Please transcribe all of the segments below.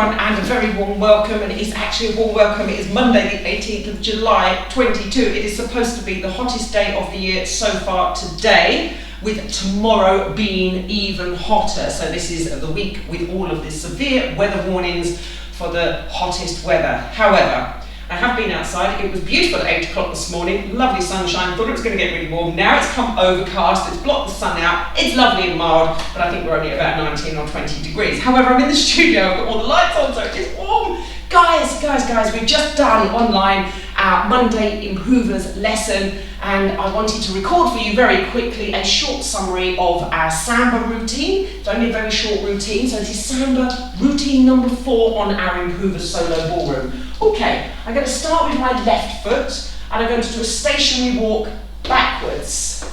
everyone and a very warm welcome, and it is actually a warm welcome. It is Monday the 18th of July 22. It is supposed to be the hottest day of the year so far today, with tomorrow being even hotter. So this is the week with all of the severe weather warnings for the hottest weather. However, I have been outside. It was beautiful at 8 o'clock this morning, lovely sunshine, thought it was going to get really warm. Now it's come overcast, it's blocked the sun out, it's lovely and mild, but I think we're only about 19 or 20 degrees. However, I'm in the studio, I've got all the lights on, so it's warm. Guys, we've just done online our Monday Improvers lesson, and I wanted to record for you very quickly a short summary of our Samba routine. It's only a very short routine, so this is Samba routine number 4 on our Improvers Solo Ballroom. Okay, I'm going to start with my left foot, and I'm going to do a stationary walk backwards.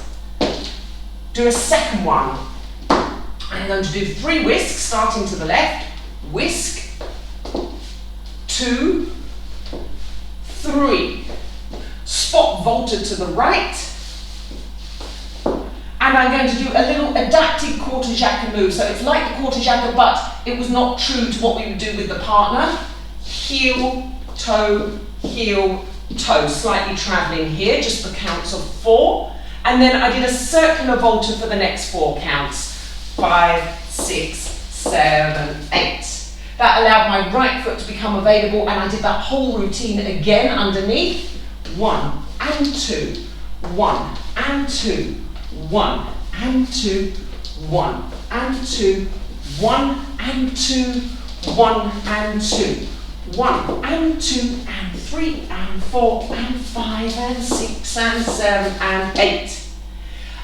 Do a second one. I'm going to do 3 whisks, starting to the left. Whisk, 2, 3. Spot vaulted to the right. And I'm going to do a little adapted quarter jacka move. So it's like the quarter jacka, but it was not true to what we would do with the partner. Heel, toe, slightly traveling here, just for counts of 4. And then I did a circular volta for the next 4 counts. 5, 6, 7, 8. That allowed my right foot to become available, and I did that whole routine again underneath. 1 and 2, 1 and 2, 1 and 2, 1 and 2, 1 and 2, 1 and 2, 1 and 2 and 3 and 4 and 5 and 6 and 7 and 8.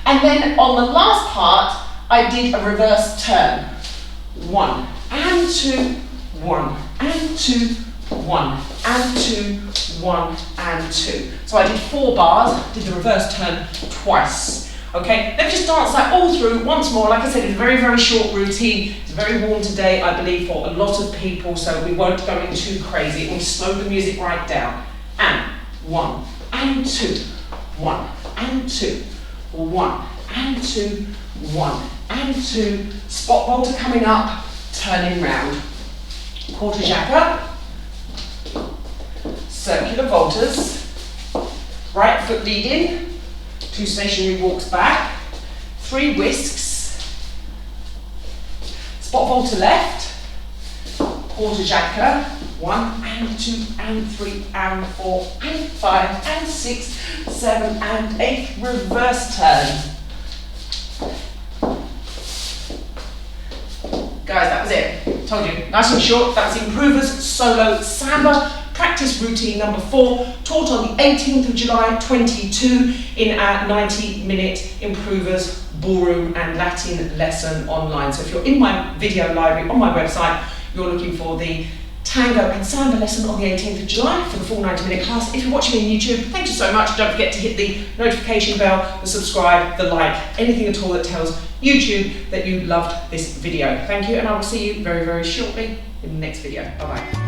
And then on the last part, I did a reverse turn. 1 and 2, 1 and 2, 1 and 2, 1 and 2. So I did 4 bars, did the reverse turn twice. Okay, let me just dance that all through once more. Like I said, it's a very, very short routine. It's very warm today, I believe, for a lot of people, so we won't go in too crazy. We'll slow the music right down. And 1 and 2, 1 and 2, 1 and 2, 1 and 2. Spot volta coming up, turning round. Quarter jacka. Circular voltas, right foot leading, 2 stationary walks back, 3 whisks, spot volta left, quarter jacka, 1 and 2 and 3 and 4 and 5 and 6, 7 and 8, reverse turn. Guys, that was it. Told you, nice and short. That was Improvers Solo Samba. Practice routine number 4, taught on the 18th of July 22 in our 90-minute Improvers Ballroom and Latin lesson online. So if you're in my video library on my website, you're looking for the Tango and Samba lesson on the 18th of July for the full 90-minute class. If you're watching me on YouTube, thank you so much. Don't forget to hit the notification bell, the subscribe, the like, anything at all that tells YouTube that you loved this video. Thank you, and I will see you very, very shortly in the next video. Bye-bye.